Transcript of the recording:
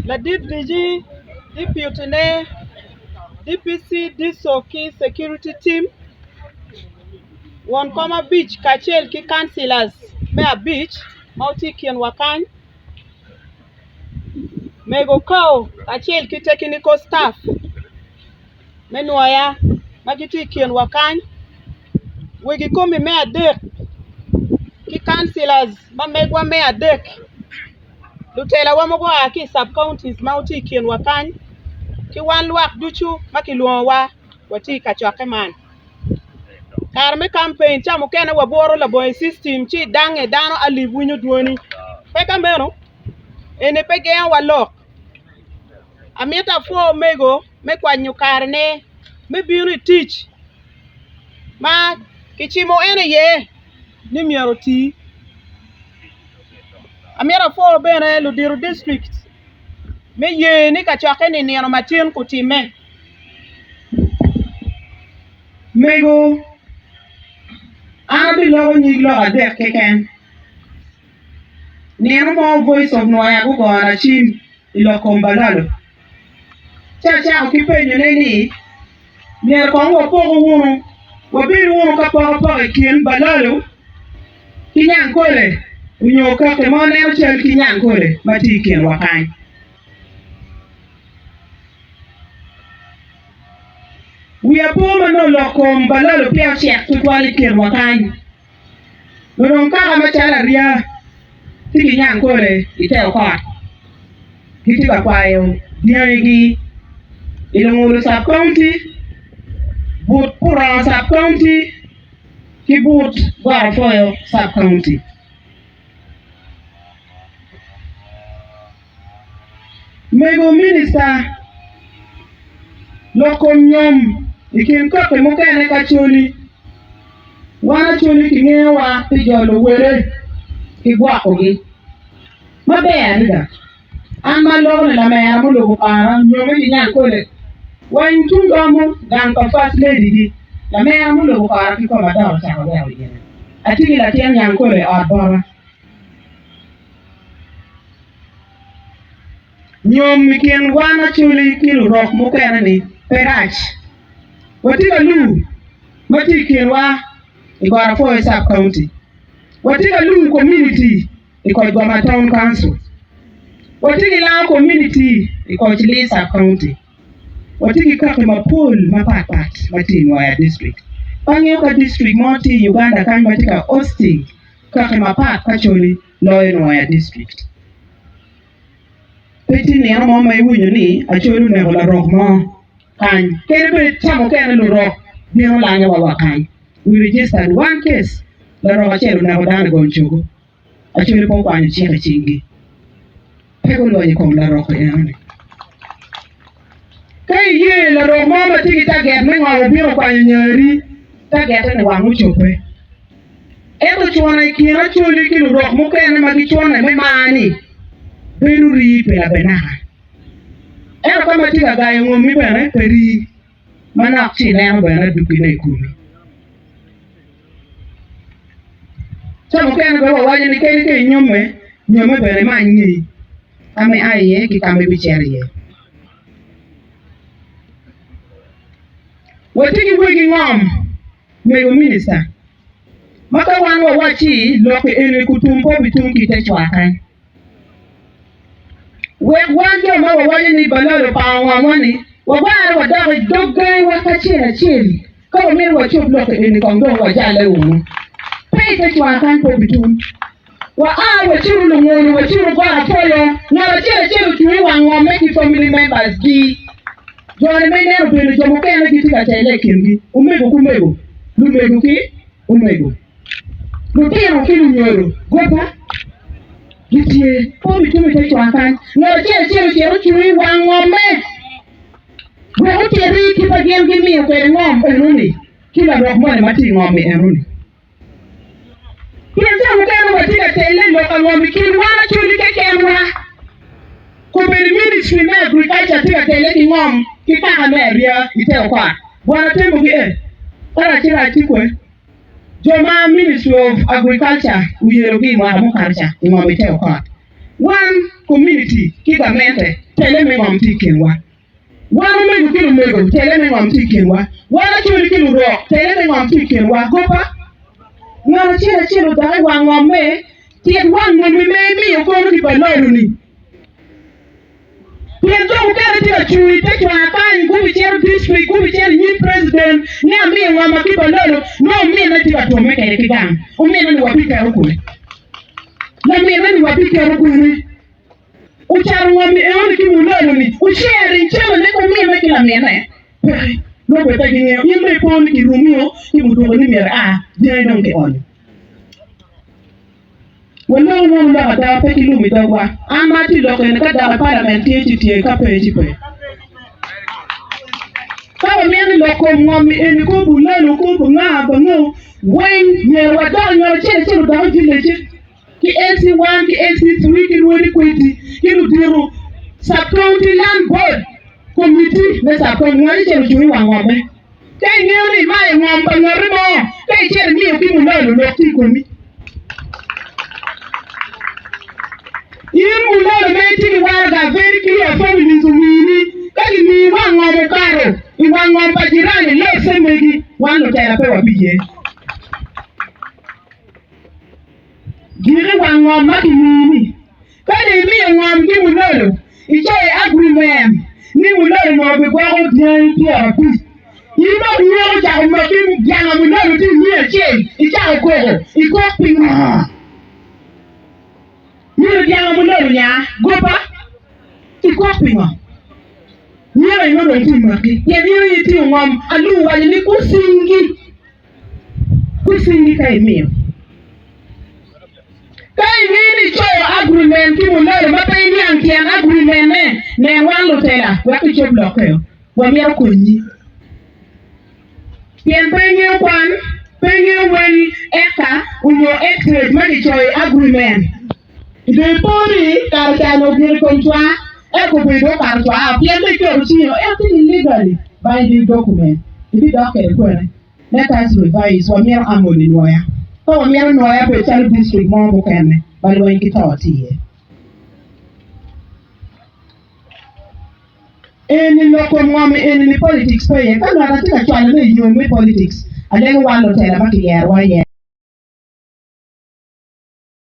La DPG, DPUTNE, DPC, DSOKI security team, one comma beach, Kachel ki councillors, Mea Beach, Mauti Kien Wakany, Mego Ko, Kachel ki technical staff, Menuaya, Magiti Kien Wakany, Wigi Kumi Mea Dek, ki councillors, Mamegwa Mea Dek, Lutela Wamogwa ki sub-counties, Mauti Kien Wakany, ki wan luak duchu, Maki Luonwa, Wati Kachokeman. Karme campaign chamu kene waboro la boy system chi dange dano ali bunyu duoni peka meno ene pege ya walok amieta fo mego me kwa nyukarne me biuri teach ma kichimo ene ye ni miero ti amieta fo bene Ludiru district me ye ni kachoke ni niano matin kutime mego I'll be loving you, Lord, death can. Near more voice of Noah, go on a chin, Ilocom Balado. Chacha, keeping your lady. Near Congo Pogo woman, will be one couple of kin Balado. Kinyan Kole, when you cut them on El Chel Kinyan Kole, Matiki and Wakai. We are poor no locom balalo pia check to quality and wakai. No don't come a chalaria. Tiki yan kore, itel hot. Kitika kwayo, diagi, ilongulu sub county, boot pura sub county, kiboot Guarafoyo sub county. Mego minister, locom nyom. Ikin kope mukene Acholi wana Acholi kingewa tijolo were kigwako gi maber ga ama lone la mera mulugo para nyome gi nyankole wan tungomo gan ko first lady di la mera mulugo para ki ko madao cha ko yawo yene atigi la tien nyankole odbora nyom mikin wana Acholi kilu rok mukene ni perach Watiga Lu, Matikinwa, Guarafoyo sub county. Watiga Lu community, Goma town council. Watiga Lam community, Chile sub county. Watiga Kakima pool, Mapat, Matinwaya district. Panyoka district, Moti, Uganda, Kanmatika, Osting, Kakima Pat, Acholi, Loyalwaya district. Petit near Mama Wuni, Acholi Nevola Rockmore. And Kenny Chamo Kenny Rock, Nino Langa Wakai. We registered one case, the Rochelle never done a gonchugo. Actually, Papa and Chingy. Pegolo, you come la rock. Kay ye, la Romama take it again, when I will be a pioneer, Tagat and one which you pay. Every one I can actually kill rock, Moka and Magichon and Mamani. Very banana. Ero kama tiga gaya ngommi bene peri manak chi leno bene dupine kumi. Chamo kene bewa waje ni kene ke nyome bene manyi. Ame aiye ki kame bicheriye. Watiki wigi ngom mego minister. Maka wanwa wachi loke ene kutumpo bitumki te chwakan. Wanje mawa wale ni balalo pa wamani wabara wadawe dogai wakachira chili kama mimi wacho block ni kondo wajale umu pete kwa kanto bitum wa wachiru lungono wachiru Guarafoyo na wachira chili tuwi wangome ki family members gi jone mene bino jomokene kitika tele kingi umego lumego ki umego lutino kilu nyoro gopa Gitie, pomi tumi te chwakan. No chero chui wangome. We uteri kipa game gimi ukere ngom enuni. Kila rock mone mati ngome enuni. Kila jamu kama watika tele loka ngombe kili wana chuli kekemwa. Kubiri ministry na agriculture tika tele ki ngom kikaka meria iteo kwa. Bwana temu ki Kala chira atikwe. Joma Ministry of Agriculture, we are looking at Mokarcha in our One community. medicamente tele me ngom tikenwa wana me kilu mego tele me ngom tikenwa wana chuli kilu ro tele me ngom tikenwa gopa ngala chira dai wa ngome tien wan mo me mi ko ru ki balolu ni tien to ko kare ti chui te chwa kan ku bi chero district ku bi chero ni president ni ami ngoma ki balolu no mi na ti to me ke gang o mi na ni wapika ro ku na mi na ni wapika ro ku ni ucharo ngombe eoni ki mulolo ni uchere nchema neko mimi kila mene no beta ginye yimbe pon ki rumio ki mutongo ni mera je donke on wala no la da pe ki lumi da wa amati loko ne ka da parliament ti ka pe ji pe ka mi ni loko ngombe eni ko bulalo ko nga ba no wen ne wa da nyo chere da ji leje ki NC1 ki NC3 ki woni kweti ki diru sub county land board committee na sub county ngani chero chui wa ngombe kai ngeni mai ngombe ngori mo kai chero ni ki mu lolo lo ti ko mi yin mu lolo me ti wa ga very clear family zumini kai ni wa ngombe karo i wa ngombe jirani lo semegi wano tera pe wa bije giri wa ngombe ni kani mi ngom ki mulolo icho agreement ni mulolo mo be gwa ko dian ti api yiba biyo ja mo ki janga mulolo ti mi eche icha ko iko pinga ni janga mulolo nya gopa iko pinga ni ra yo do ti ma ki ye ni yi ti ngom alu wa ni kusingi kai mi kai nini cho agreement ki mulolo mata ini ankian agreement ne walo tela waki cho blockeo wa miero kunyi pien penye wen eka unyo extrade maki cho agreement ide pori karchano bir konchwa eko bido karchwa pien me kyo chino everything legally binding document ibi document kwene let us revise wa miero amoni noya ko miero noya pe chal district mo bukene bali wengi tawatiye eni loko ngome eni ni politics pe kan wala tika chwana ne yo me politics aleng walo tela makiyerwa ye